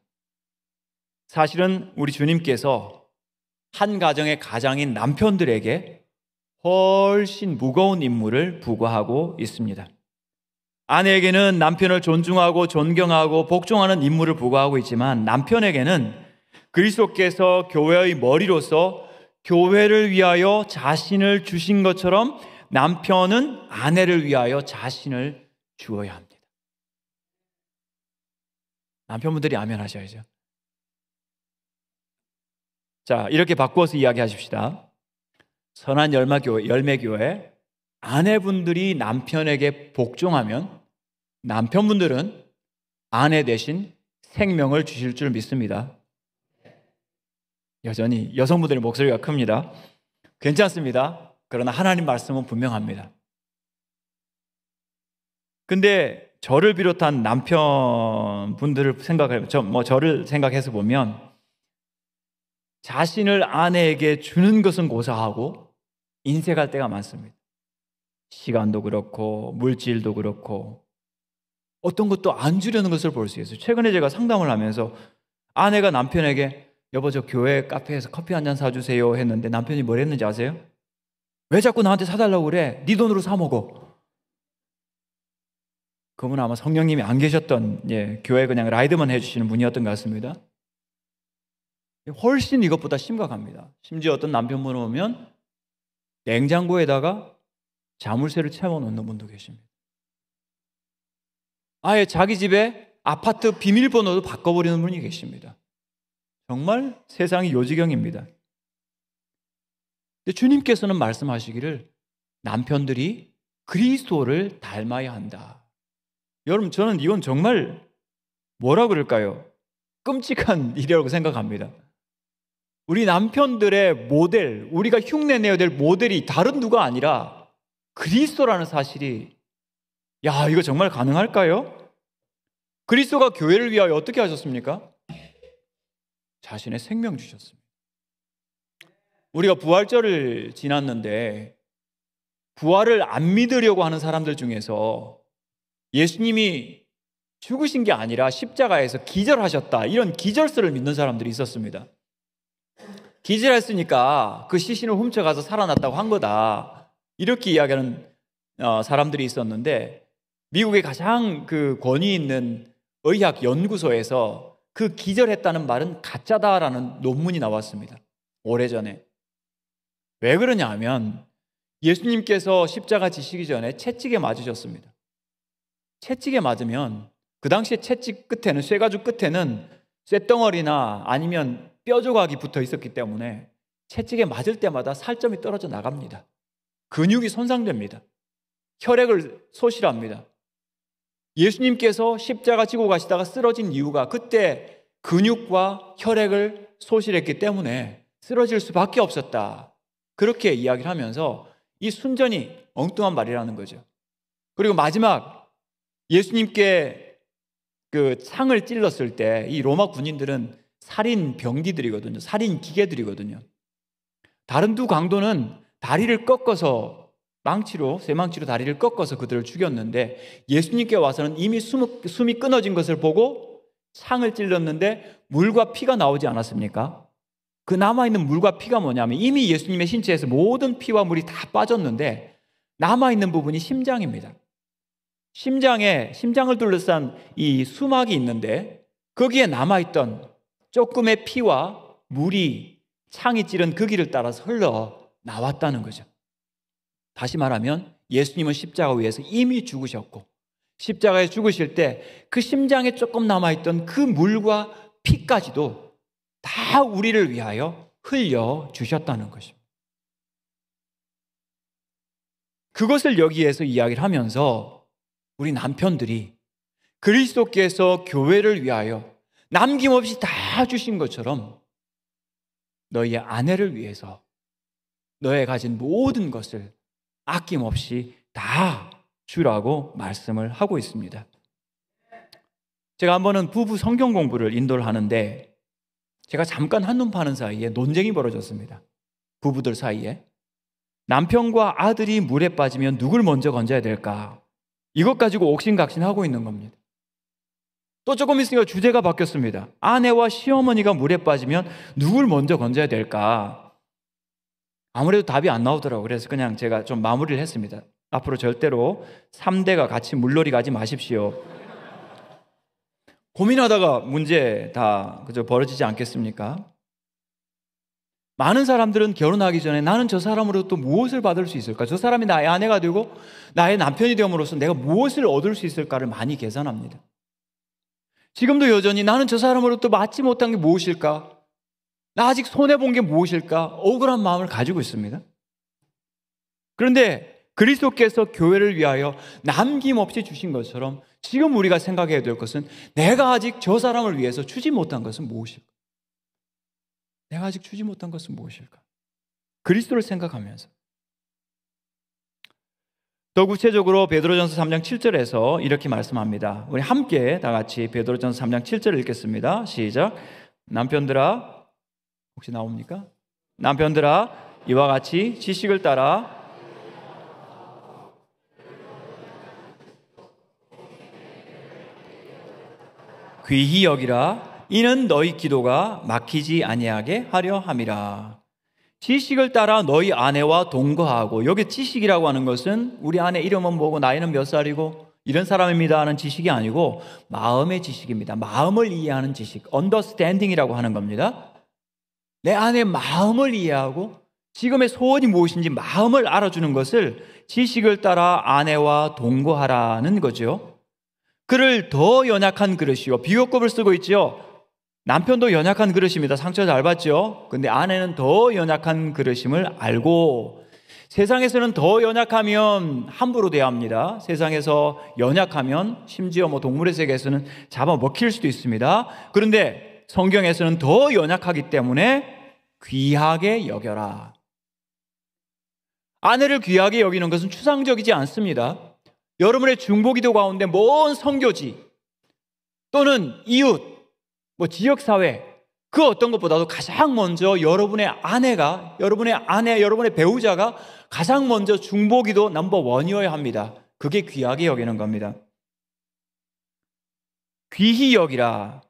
사실은 우리 주님께서 한 가정의 가장인 남편들에게 훨씬 무거운 임무를 부과하고 있습니다. 아내에게는 남편을 존중하고 존경하고 복종하는 임무를 부과하고 있지만 남편에게는 그리스도께서 교회의 머리로서 교회를 위하여 자신을 주신 것처럼 남편은 아내를 위하여 자신을 주어야 합니다. 남편분들이 아멘 하셔야죠. 자, 이렇게 바꾸어서 이야기하십시다. 선한 열매교회, 아내분들이 남편에게 복종하면 남편분들은 아내 대신 생명을 주실 줄 믿습니다. 여전히 여성분들의 목소리가 큽니다. 괜찮습니다. 그러나 하나님 말씀은 분명합니다. 근데 저를 비롯한 남편분들을 저를 생각해서 보면 자신을 아내에게 주는 것은 고사하고 인색할 때가 많습니다. 시간도 그렇고 물질도 그렇고 어떤 것도 안 주려는 것을 볼 수 있어요. 최근에 제가 상담을 하면서 아내가 남편에게 여보 저 교회 카페에서 커피 한 잔 사주세요 했는데 남편이 뭘 했는지 아세요? 왜 자꾸 나한테 사달라고 그래? 네 돈으로 사 먹어. 그분은 아마 성령님이 안 계셨던, 교회 그냥 라이드만 해주시는 분이었던 것 같습니다. 훨씬 이것보다 심각합니다. 심지어 어떤 남편분 오면 냉장고에다가 자물쇠를 채워놓는 분도 계십니다. 아예 자기 집에 아파트 비밀번호도 바꿔버리는 분이 계십니다. 정말 세상이 요지경입니다. 근데 주님께서는 말씀하시기를 남편들이 그리스도를 닮아야 한다. 여러분, 저는 이건 정말 뭐라 그럴까요? 끔찍한 일이라고 생각합니다. 우리 남편들의 모델, 우리가 흉내내야 될 모델이 다른 누가 아니라 그리스도라는 사실이, 이거 정말 가능할까요? 그리스도가 교회를 위하여 어떻게 하셨습니까? 자신의 생명 주셨습니다. 우리가 부활절을 지났는데 부활을 안 믿으려고 하는 사람들 중에서 예수님이 죽으신 게 아니라 십자가에서 기절하셨다, 이런 기절설을 믿는 사람들이 있었습니다. 기절했으니까 그 시신을 훔쳐가서 살아났다고 한 거다, 이렇게 이야기하는 사람들이 있었는데, 미국의 가장 그 권위 있는 의학 연구소에서 그 기절했다는 말은 가짜다라는 논문이 나왔습니다. 오래전에. 왜 그러냐 하면 예수님께서 십자가 지시기 전에 채찍에 맞으셨습니다. 채찍에 맞으면 그 당시에 채찍 끝에는, 쇠가죽 끝에는 쇳덩어리나 아니면 뼈 조각이 붙어 있었기 때문에 채찍에 맞을 때마다 살점이 떨어져 나갑니다. 근육이 손상됩니다. 혈액을 소실합니다. 예수님께서 십자가 지고 가시다가 쓰러진 이유가 그때 근육과 혈액을 소실했기 때문에 쓰러질 수밖에 없었다, 그렇게 이야기를 하면서 이 순전히 엉뚱한 말이라는 거죠. 그리고 마지막 예수님께 그 창을 찔렀을 때 이 로마 군인들은 살인 병기들이거든요. 살인 기계들이거든요. 다른 두 강도는 다리를 꺾어서 쇠망치로 다리를 꺾어서 그들을 죽였는데, 예수님께 와서는 이미 숨이 끊어진 것을 보고 창을 찔렀는데 물과 피가 나오지 않았습니까? 그 남아있는 물과 피가 뭐냐면 이미 예수님의 신체에서 모든 피와 물이 다 빠졌는데 남아있는 부분이 심장입니다. 심장을 둘러싼 이 수막이 있는데 거기에 남아있던 조금의 피와 물이 창이 찌른 그 길을 따라서 흘러 나왔다는 거죠. 다시 말하면 예수님은 십자가 위에서 이미 죽으셨고, 십자가에 죽으실 때 그 심장에 조금 남아있던 그 물과 피까지도 다 우리를 위하여 흘려주셨다는 것입니다. 그것을 여기에서 이야기를 하면서 우리 남편들이 그리스도께서 교회를 위하여 남김없이 다 주신 것처럼 너희의 아내를 위해서 너의 가진 모든 것을 아낌없이 다 주라고 말씀을 하고 있습니다. 제가 한 번은 부부 성경 공부를 인도를 하는데 제가 잠깐 한눈 파는 사이에 논쟁이 벌어졌습니다. 부부들 사이에. 남편과 아들이 물에 빠지면 누굴 먼저 건져야 될까? 이것 가지고 옥신각신하고 있는 겁니다. 또 조금 있으니까 주제가 바뀌었습니다. 아내와 시어머니가 물에 빠지면 누굴 먼저 건져야 될까? 아무래도 답이 안 나오더라고요. 그래서 그냥 제가 좀 마무리를 했습니다. 앞으로 절대로 3대가 같이 물놀이 가지 마십시오. 고민하다가 문제 다 그저 벌어지지 않겠습니까? 많은 사람들은 결혼하기 전에 나는 저 사람으로 또 무엇을 받을 수 있을까? 저 사람이 나의 아내가 되고 나의 남편이 됨으로써 내가 무엇을 얻을 수 있을까를 많이 계산합니다. 지금도 여전히 나는 저 사람으로 또 맡지 못한 게 무엇일까? 나 아직 손해본 게 무엇일까? 억울한 마음을 가지고 있습니다. 그런데 그리스도께서 교회를 위하여 남김없이 주신 것처럼 지금 우리가 생각해야 될 것은 내가 아직 저 사람을 위해서 주지 못한 것은 무엇일까? 내가 아직 주지 못한 것은 무엇일까? 그리스도를 생각하면서. 더 구체적으로 베드로전서 3장 7절에서 이렇게 말씀합니다. 우리 함께 다 같이 베드로전서 3장 7절을 읽겠습니다. 시작. 남편들아, 혹시 나옵니까? 남편들아, 이와 같이 지식을 따라 귀히 여기라. 이는 너희 기도가 막히지 아니하게 하려 함이라. 지식을 따라 너희 아내와 동거하고, 여기 지식이라고 하는 것은 우리 아내 이름은 뭐고 나이는 몇 살이고 이런 사람입니다 하는 지식이 아니고 마음의 지식입니다. 마음을 이해하는 지식, understanding이라고 하는 겁니다. 내 안의 마음을 이해하고 지금의 소원이 무엇인지 마음을 알아주는 것을 지식을 따라 아내와 동거하라는 거죠. 그를 더 연약한 그릇이요, 비교급을 쓰고 있죠. 남편도 연약한 그릇입니다. 상처 잘 받죠. 근데 아내는 더 연약한 그릇임을 알고, 세상에서는 더 연약하면 함부로 대합니다. 세상에서 연약하면 심지어 동물의 세계에서는 잡아먹힐 수도 있습니다. 그런데 성경에서는 더 연약하기 때문에 귀하게 여겨라. 아내를 귀하게 여기는 것은 추상적이지 않습니다. 여러분의 중보기도 가운데 먼 선교지 또는 이웃, 지역사회, 그 어떤 것보다도 가장 먼저 여러분의 아내가, 여러분의 아내, 여러분의 배우자가 가장 먼저 중보기도 넘버1이어야 합니다. 그게 귀하게 여기는 겁니다. 귀히 여기라.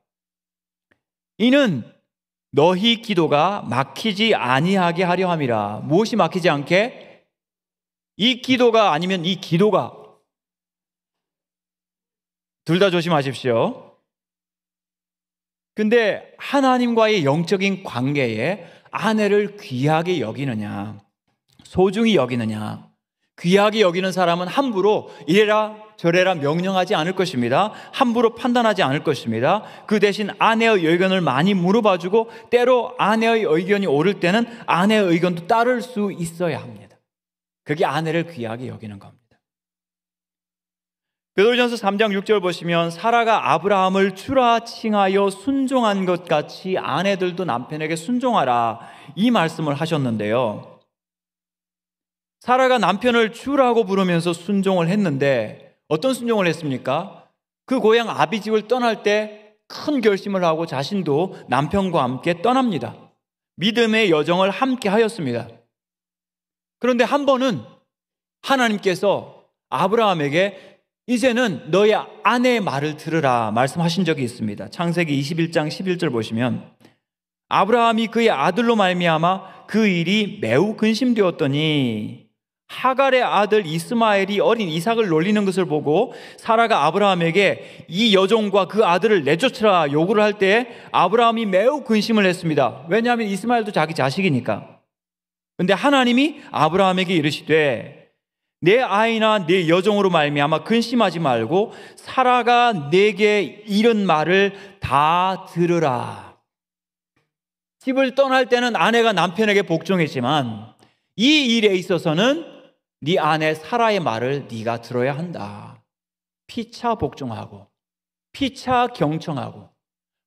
이는 너희 기도가 막히지 아니하게 하려 함이라. 무엇이 막히지 않게? 이 기도가 아니면 이 기도가. 둘 다 조심하십시오. 근데 하나님과의 영적인 관계에 아내를 귀하게 여기느냐, 소중히 여기느냐, 귀하게 여기는 사람은 함부로 이래라 저래라 명령하지 않을 것입니다. 함부로 판단하지 않을 것입니다. 그 대신 아내의 의견을 많이 물어봐주고, 때로 아내의 의견이 옳을 때는 아내의 의견도 따를 수 있어야 합니다. 그게 아내를 귀하게 여기는 겁니다. 베드로전서 3장 6절 보시면 사라가 아브라함을 주라 칭하여 순종한 것 같이 아내들도 남편에게 순종하라, 이 말씀을 하셨는데요. 사라가 남편을 주라고 부르면서 순종을 했는데 어떤 순종을 했습니까? 그 고향 아비집을 떠날 때 큰 결심을 하고 자신도 남편과 함께 떠납니다. 믿음의 여정을 함께 하였습니다. 그런데 한 번은 하나님께서 아브라함에게 이제는 너의 아내의 말을 들으라 말씀하신 적이 있습니다. 창세기 21장 11절 보시면 아브라함이 그의 아들로 말미암아 그 일이 매우 근심되었더니 하갈의 아들 이스마엘이 어린 이삭을 놀리는 것을 보고 사라가 아브라함에게 이 여종과 그 아들을 내쫓으라 요구를 할 때 아브라함이 매우 근심을 했습니다. 왜냐하면 이스마엘도 자기 자식이니까. 그런데 하나님이 아브라함에게 이르시되 내 아이나 내 여종으로 말미암아 근심하지 말고 사라가 내게 이른 말을 다 들으라. 집을 떠날 때는 아내가 남편에게 복종했지만 이 일에 있어서는 네 아내 사라의 말을 네가 들어야 한다. 피차 복종하고 피차 경청하고,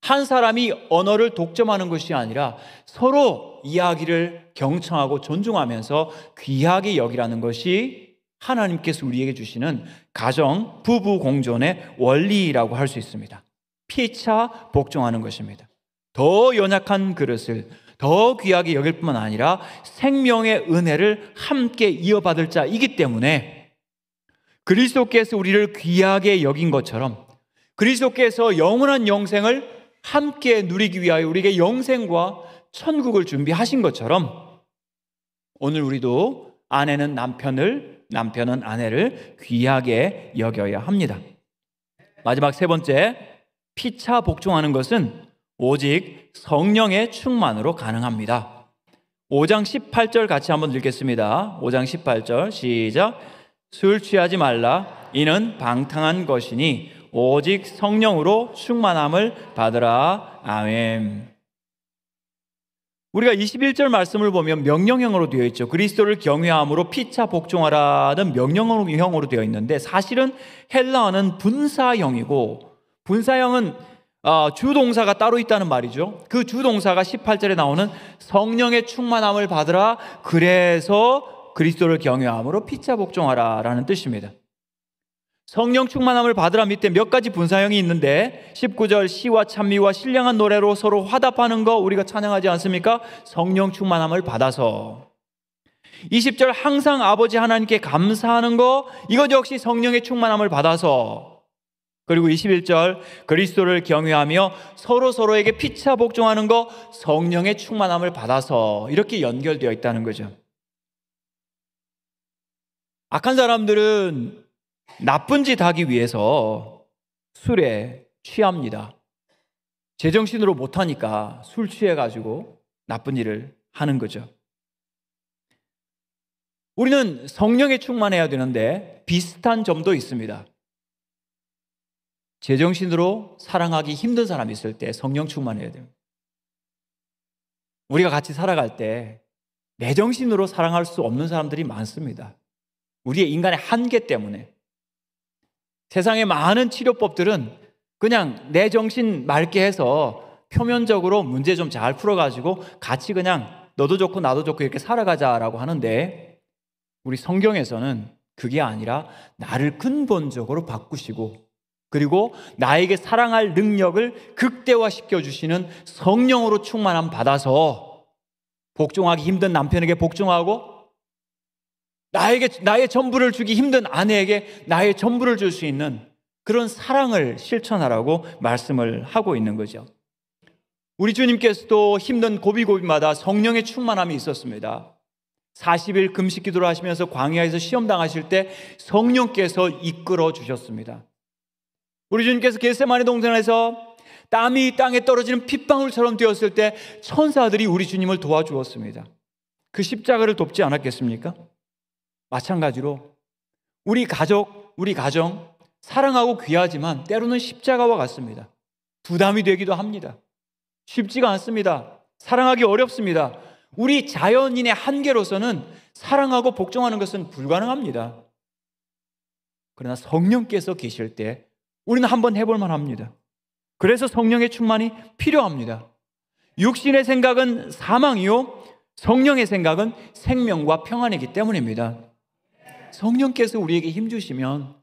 한 사람이 언어를 독점하는 것이 아니라 서로 이야기를 경청하고 존중하면서 귀하게 여기라는 것이 하나님께서 우리에게 주시는 가정, 부부 공존의 원리라고 할 수 있습니다. 피차 복종하는 것입니다. 더 연약한 그릇을 더 귀하게 여길 뿐만 아니라 생명의 은혜를 함께 이어받을 자이기 때문에 그리스도께서 우리를 귀하게 여긴 것처럼 그리스도께서 영원한 영생을 함께 누리기 위하여 우리에게 영생과 천국을 준비하신 것처럼 오늘 우리도 아내는 남편을, 남편은 아내를 귀하게 여겨야 합니다. 마지막 세 번째, 피차 복종하는 것은 오직 성령의 충만으로 가능합니다. 5장 18절 같이 한번 읽겠습니다. 5장 18절 시작. 술 취하지 말라. 이는 방탕한 것이니 오직 성령으로 충만함을 받으라. 아멘. 우리가 21절 말씀을 보면 명령형으로 되어 있죠. 그리스도를 경외함으로 피차 복종하라는 명령형으로 되어 있는데 사실은 헬라어는 분사형이고, 분사형은 주동사가 따로 있다는 말이죠. 그 주동사가 18절에 나오는 성령의 충만함을 받으라, 그래서 그리스도를 경외함으로 피차 복종하라 라는 뜻입니다. 성령 충만함을 받으라 밑에 몇 가지 분사형이 있는데 19절 시와 찬미와 신령한 노래로 서로 화답하는 거 우리가 찬양하지 않습니까? 성령 충만함을 받아서. 20절 항상 아버지 하나님께 감사하는 거, 이것 역시 성령의 충만함을 받아서. 그리고 21절 그리스도를 경외하며 서로에게 피차 복종하는 거, 성령의 충만함을 받아서. 이렇게 연결되어 있다는 거죠. 악한 사람들은 나쁜 짓 하기 위해서 술에 취합니다. 제정신으로 못하니까 술 취해가지고 나쁜 일을 하는 거죠. 우리는 성령에 충만해야 되는데 비슷한 점도 있습니다. 제정신으로 사랑하기 힘든 사람이 있을 때 성령 충만해야 됩니다. 우리가 같이 살아갈 때 내 정신으로 사랑할 수 없는 사람들이 많습니다. 우리의 인간의 한계 때문에. 세상의 많은 치료법들은 그냥 내 정신 맑게 해서 표면적으로 문제 좀 잘 풀어가지고 같이 그냥 너도 좋고 나도 좋고 이렇게 살아가자라고 하는데, 우리 성경에서는 그게 아니라 나를 근본적으로 바꾸시고, 그리고 나에게 사랑할 능력을 극대화시켜 주시는 성령으로 충만함 받아서 복종하기 힘든 남편에게 복종하고, 나에게 나의 전부를 주기 힘든 아내에게 나의 전부를 줄 수 있는 그런 사랑을 실천하라고 말씀을 하고 있는 거죠. 우리 주님께서도 힘든 고비고비마다 성령의 충만함이 있었습니다. 40일 금식 기도를 하시면서 광야에서 시험 당하실 때 성령께서 이끌어 주셨습니다. 우리 주님께서 겟세마네 동산에서 땀이 땅에 떨어지는 핏방울처럼 되었을 때 천사들이 우리 주님을 도와주었습니다. 그 십자가를 돕지 않았겠습니까? 마찬가지로 우리 가족, 우리 가정 사랑하고 귀하지만 때로는 십자가와 같습니다. 부담이 되기도 합니다. 쉽지가 않습니다. 사랑하기 어렵습니다. 우리 자연인의 한계로서는 사랑하고 복종하는 것은 불가능합니다. 그러나 성령께서 계실 때 우리는 한번 해볼 만합니다. 그래서 성령의 충만이 필요합니다. 육신의 생각은 사망이요, 성령의 생각은 생명과 평안이기 때문입니다. 성령께서 우리에게 힘 주시면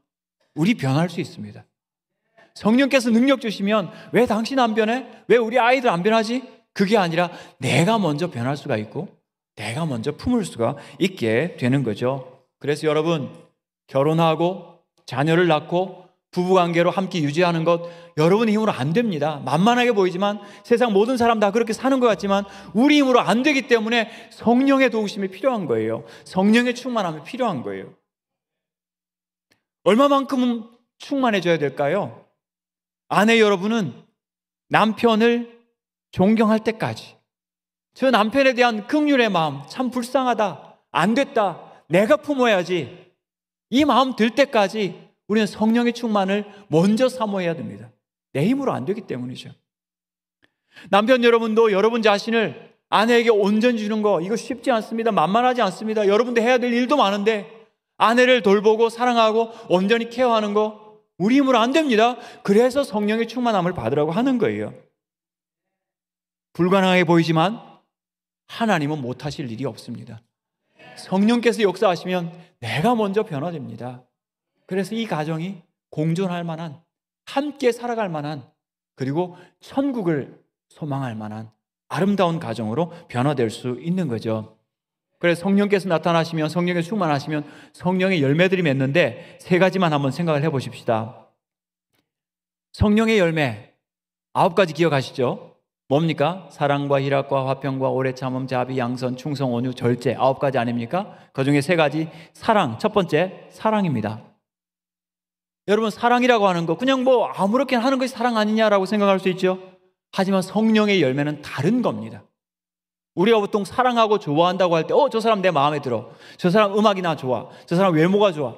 우리 변할 수 있습니다. 성령께서 능력 주시면 왜 당신 안 변해? 왜 우리 아이들 안 변하지? 그게 아니라 내가 먼저 변할 수가 있고 내가 먼저 품을 수가 있게 되는 거죠. 그래서 여러분, 결혼하고 자녀를 낳고 부부관계로 함께 유지하는 것 여러분의 힘으로 안 됩니다. 만만하게 보이지만 세상 모든 사람 다 그렇게 사는 것 같지만 우리 힘으로 안 되기 때문에 성령의 도우심이 필요한 거예요. 성령의 충만함이 필요한 거예요. 얼마만큼 충만해져야 될까요? 아내 여러분은 남편을 존경할 때까지, 저 남편에 대한 긍휼의 마음, 참 불쌍하다, 안 됐다, 내가 품어야지, 이 마음 들 때까지 우리는 성령의 충만을 먼저 사모해야 됩니다. 내 힘으로 안 되기 때문이죠. 남편 여러분도 여러분 자신을 아내에게 온전히 주는 거, 이거 쉽지 않습니다. 만만하지 않습니다. 여러분도 해야 될 일도 많은데 아내를 돌보고 사랑하고 온전히 케어하는 거 우리 힘으로 안 됩니다. 그래서 성령의 충만함을 받으라고 하는 거예요. 불가능하게 보이지만 하나님은 못하실 일이 없습니다. 성령께서 역사하시면 내가 먼저 변화됩니다. 그래서 이 가정이 공존할 만한, 함께 살아갈 만한, 그리고 천국을 소망할 만한 아름다운 가정으로 변화될 수 있는 거죠. 그래서 성령께서 나타나시면, 성령에 충만하시면 성령의 열매들이 맺는데 세 가지만 한번 생각을 해보십시다. 성령의 열매 9가지 기억하시죠? 뭡니까? 사랑과 희락과 화평과 오래 참음, 자비, 양선, 충성, 온유, 절제, 9가지 아닙니까? 그 중에 3가지, 사랑, 첫 번째 사랑입니다. 여러분, 사랑이라고 하는 거 그냥 뭐 아무렇게나 하는 것이 사랑 아니냐라고 생각할 수 있죠. 하지만 성령의 열매는 다른 겁니다. 우리가 보통 사랑하고 좋아한다고 할 때 저 사람 내 마음에 들어, 저 사람 음악이 나 좋아, 저 사람 외모가 좋아.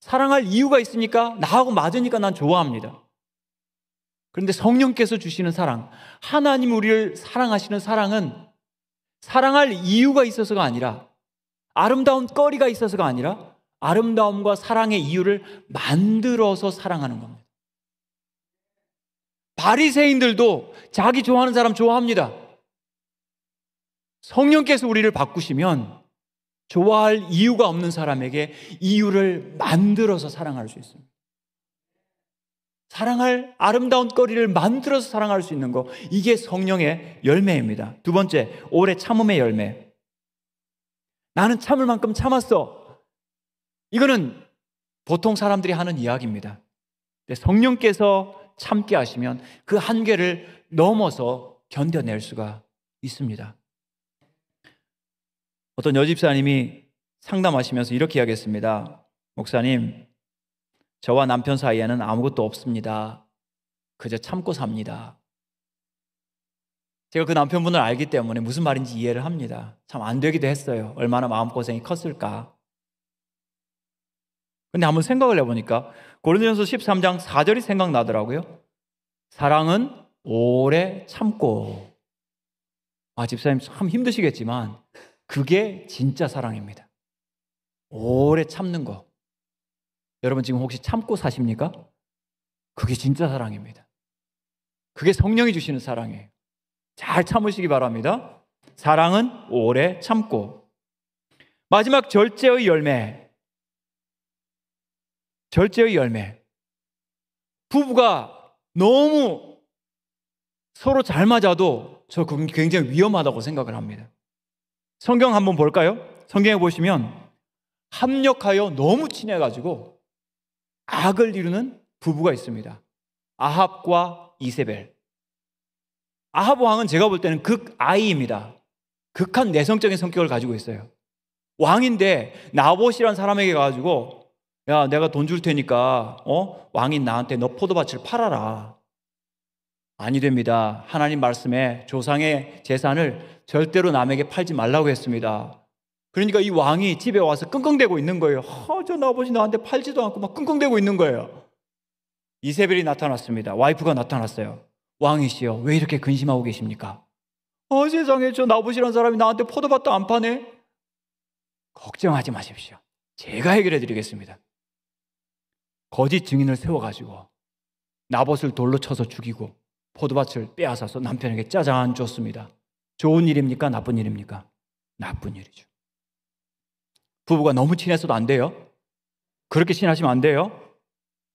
사랑할 이유가 있습니까? 나하고 맞으니까 난 좋아합니다. 그런데 성령께서 주시는 사랑, 하나님 우리를 사랑하시는 사랑은 사랑할 이유가 있어서가 아니라, 아름다운 거리가 있어서가 아니라 아름다움과 사랑의 이유를 만들어서 사랑하는 겁니다. 바리새인들도 자기 좋아하는 사람 좋아합니다. 성령께서 우리를 바꾸시면 좋아할 이유가 없는 사람에게 이유를 만들어서 사랑할 수 있습니다. 사랑할 아름다운 거리를 만들어서 사랑할 수 있는 거, 이게 성령의 열매입니다. 두 번째, 오래 참음의 열매. 나는 참을 만큼 참았어. 이거는 보통 사람들이 하는 이야기입니다. 성령께서 참게 하시면 그 한계를 넘어서 견뎌낼 수가 있습니다. 어떤 여집사님이 상담하시면서 이렇게 이야기했습니다. 목사님, 저와 남편 사이에는 아무것도 없습니다. 그저 참고 삽니다. 제가 그 남편분을 알기 때문에 무슨 말인지 이해를 합니다. 참 안 되기도 했어요. 얼마나 마음고생이 컸을까. 근데 한번 생각을 해보니까 고린도전서 13장 4절이 생각나더라고요. 사랑은 오래 참고. 집사님 참 힘드시겠지만 그게 진짜 사랑입니다. 오래 참는 거. 여러분 지금 혹시 참고 사십니까? 그게 진짜 사랑입니다. 그게 성령이 주시는 사랑이에요. 잘 참으시기 바랍니다. 사랑은 오래 참고. 마지막 절제의 열매. 절제의 열매. 부부가 너무 서로 잘 맞아도 저 굉장히 위험하다고 생각을 합니다. 성경 한번 볼까요? 성경에 보시면 합력하여 너무 친해가지고 악을 이루는 부부가 있습니다. 아합과 이세벨. 아합 왕은 제가 볼 때는 극아이입니다. 극한 내성적인 성격을 가지고 있어요. 왕인데 나봇이라는 사람에게 가가지고 야, 내가 돈 줄 테니까 왕인 나한테 너 포도밭을 팔아라. 아니 됩니다. 하나님 말씀에 조상의 재산을 절대로 남에게 팔지 말라고 했습니다. 그러니까 이 왕이 집에 와서 끙끙대고 있는 거예요. 저 나봇이 나한테 팔지도 않고 막 끙끙대고 있는 거예요. 이세벨이 나타났습니다. 와이프가 나타났어요. 왕이시여, 왜 이렇게 근심하고 계십니까? 세상에 저 나봇이라는 사람이 나한테 포도밭도 안 파네? 걱정하지 마십시오. 제가 해결해 드리겠습니다. 거짓 증인을 세워가지고 나봇을 돌로 쳐서 죽이고 포도밭을 빼앗아서 남편에게 짜잔 줬습니다. 좋은 일입니까? 나쁜 일입니까? 나쁜 일이죠. 부부가 너무 친해서도 안 돼요. 그렇게 친하시면 안 돼요.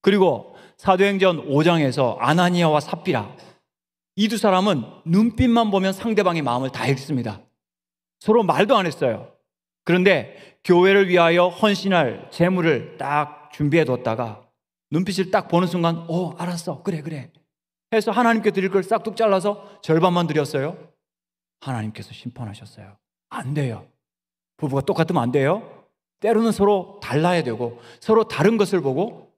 그리고 사도행전 5장에서 아나니아와 삽비라, 이 두 사람은 눈빛만 보면 상대방의 마음을 다 읽습니다. 서로 말도 안 했어요. 그런데 교회를 위하여 헌신할 재물을 딱 준비해 뒀다가 눈빛을 딱 보는 순간 알았어, 그래 해서 하나님께 드릴 걸 싹둑 잘라서 절반만 드렸어요. 하나님께서 심판하셨어요. 안 돼요. 부부가 똑같으면 안 돼요. 때로는 서로 달라야 되고 서로 다른 것을 보고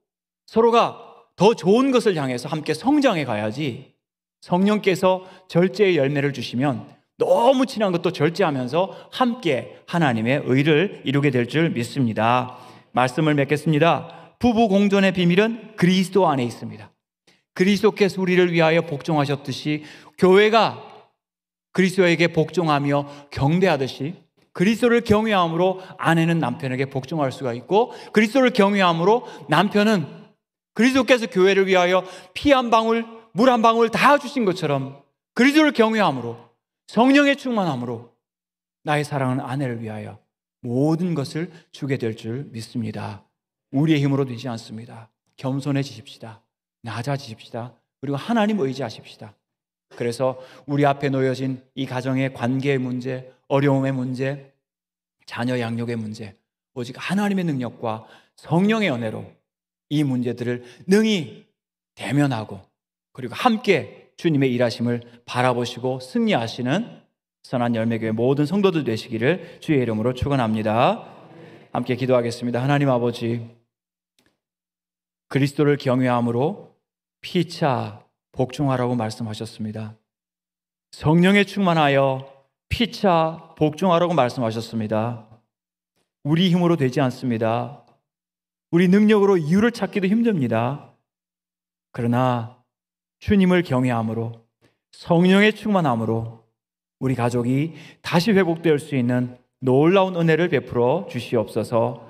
서로가 더 좋은 것을 향해서 함께 성장해 가야지. 성령께서 절제의 열매를 주시면 너무 친한 것도 절제하면서 함께 하나님의 의를 이루게 될 줄 믿습니다. 말씀을 맺겠습니다. 부부 공존의 비밀은 그리스도 안에 있습니다. 그리스도께서 우리를 위하여 복종하셨듯이 교회가 그리스도에게 복종하며 경배하듯이 그리스도를 경외함으로 아내는 남편에게 복종할 수가 있고, 그리스도를 경외함으로 남편은 그리스도께서 교회를 위하여 피 한 방울, 물 한 방울 다 주신 것처럼 그리스도를 경외함으로 성령의 충만함으로 나의 사랑하는 아내를 위하여 모든 것을 주게 될 줄 믿습니다. 우리의 힘으로 되지 않습니다. 겸손해지십시다. 낮아지십시다. 그리고 하나님 의지하십시다. 그래서 우리 앞에 놓여진 이 가정의 관계의 문제, 어려움의 문제, 자녀 양육의 문제, 오직 하나님의 능력과 성령의 은혜로 이 문제들을 능히 대면하고 그리고 함께 주님의 일하심을 바라보시고 승리하시는 선한 열매교회 모든 성도들 되시기를 주의 이름으로 축원합니다. 함께 기도하겠습니다. 하나님 아버지, 그리스도를 경외함으로 피차 복종하라고 말씀하셨습니다. 성령에 충만하여 피차 복종하라고 말씀하셨습니다. 우리 힘으로 되지 않습니다. 우리 능력으로 이유를 찾기도 힘듭니다. 그러나 주님을 경외함으로 성령의 충만함으로 우리 가족이 다시 회복될 수 있는 놀라운 은혜를 베풀어 주시옵소서.